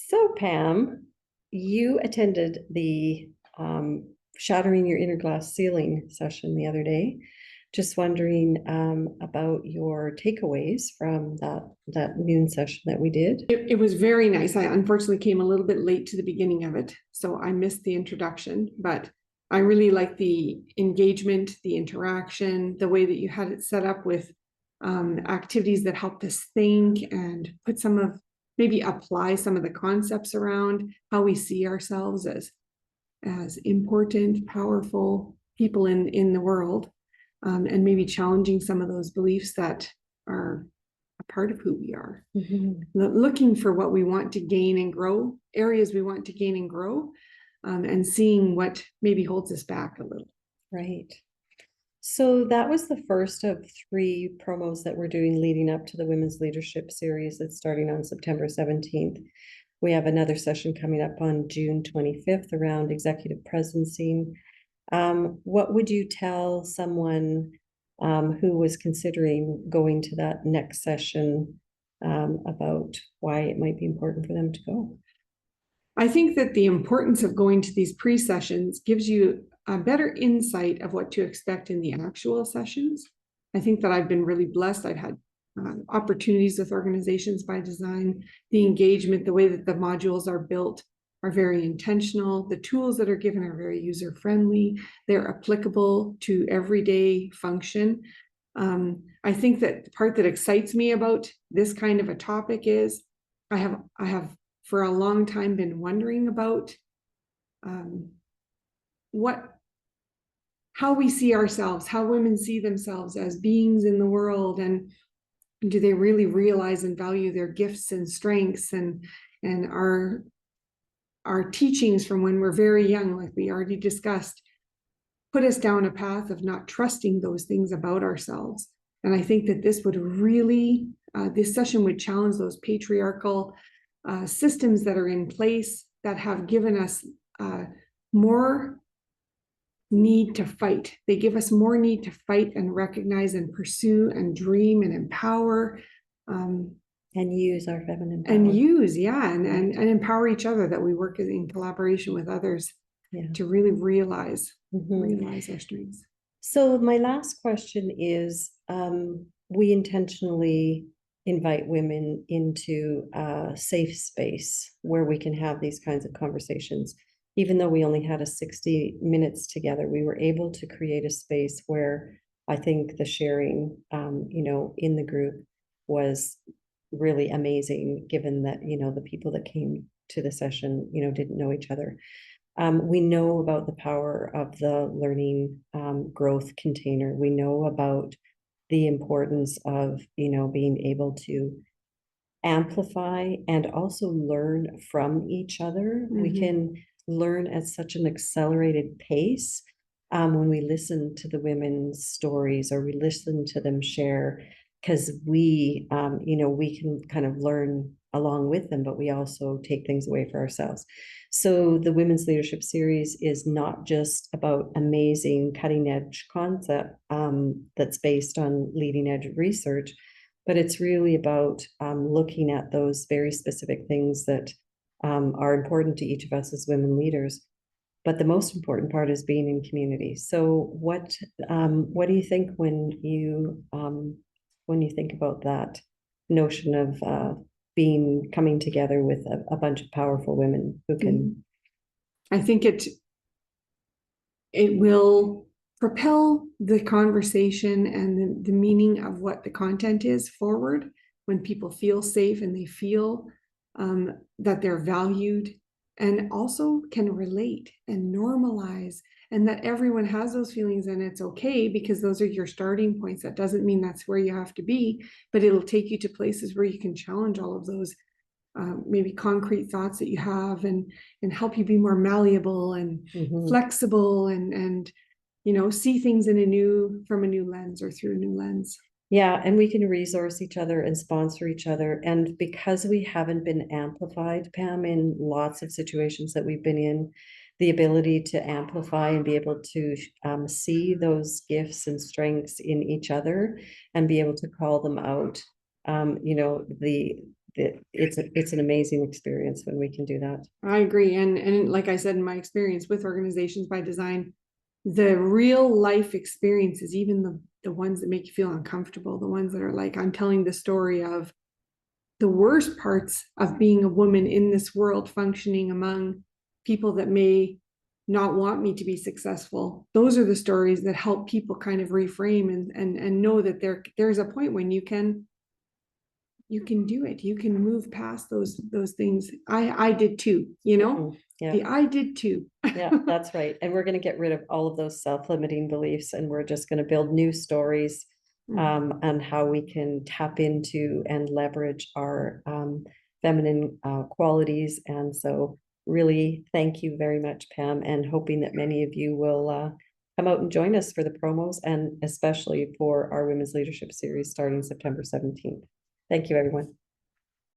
So, Pam, you attended the Shattering Your Inner Glass Ceiling session the other day. Just wondering about your takeaways from that noon session that we did. It was very nice. I unfortunately came a little bit late to the beginning of it, so I missed the introduction, but I really liked the engagement, the interaction, the way that you had it set up with activities that helped us think and put maybe apply some of the concepts around how we see ourselves as important, powerful people in the world, and maybe challenging some of those beliefs that are a part of who we are. Looking for what we want to gain and grow, areas we want to gain and grow, and seeing what maybe holds us back a little. Right. So that was the first of 3 promos that we're doing leading up to the Women's Leadership Series that's starting on September 17th. We have another session coming up on June 25th around executive presencing. What would you tell someone who was considering going to that next session about why it might be important for them to go? I think that the importance of going to these pre-sessions gives you a better insight of what to expect in the actual sessions. I think that I've been really blessed. I've had opportunities with Organizations by Design. The engagement, the way that the modules are built are very intentional. The tools that are given are very user-friendly. They're applicable to everyday function. I think that the part that excites me about this kind of a topic is I have for a long time been wondering about how we see ourselves, how women see themselves as beings in the world, and do they really realize and value their gifts and strengths, and our teachings from when we're very young, like we already discussed, put us down a path of not trusting those things about ourselves. And I think that this would really, this session would challenge those patriarchal systems that are in place that have given us more need to fight. They give us more need to fight and recognize and pursue and dream and empower. And use our feminine power. And empower each other, that we work in collaboration with others to really realize our strengths. So my last question is, we intentionally invite women into a safe space where we can have these kinds of conversations. Even though we only had 60 minutes together, we were able to create a space where I think the sharing, in the group was really amazing, given that, the people that came to the session, didn't know each other. We know about the power of the learning growth container. We know about the importance of, being able to amplify and also learn from each other. We can learn at such an accelerated pace when we listen to the women's stories, or we listen to them share, because we can kind of learn along with them, but we also take things away for ourselves. So the Women's Leadership Series is not just about amazing cutting edge concept that's based on leading edge research, but it's really about looking at those very specific things that are important to each of us as women leaders. But the most important part is being in community. So what do you think when you think about that notion of coming together with a bunch of powerful women who can? I think it will propel the conversation and the meaning of what the content is forward, when people feel safe and they feel that they're valued, and also can relate and normalize, and that everyone has those feelings, and it's okay, because those are your starting points. That doesn't mean that's where you have to be, but it'll take you to places where you can challenge all of those maybe concrete thoughts that you have, and help you be more malleable and flexible, and see things from a new lens, or through a new lens. Yeah, and we can resource each other and sponsor each other. And because we haven't been amplified, Pam, in lots of situations that we've been in, the ability to amplify and be able to see those gifts and strengths in each other and be able to call them out, the it's an amazing experience when we can do that. I agree. And like I said, in my experience with Organizations by Design, the real life experiences, even the ones that make you feel uncomfortable, the ones that are like, I'm telling the story of the worst parts of being a woman in this world, functioning among people that may not want me to be successful. Those are the stories that help people kind of reframe and know that there's a point when you can do it. You can move past those things. I did too, you know. Mhm. Yeah. The I did too. Yeah, that's right. And we're going to get rid of all of those self-limiting beliefs, and we're just going to build new stories on how we can tap into and leverage our feminine qualities. And so really thank you very much, Pam, and hoping that many of you will come out and join us for the promos, and especially for our Women's Leadership Series starting September 17th. Thank you, everyone.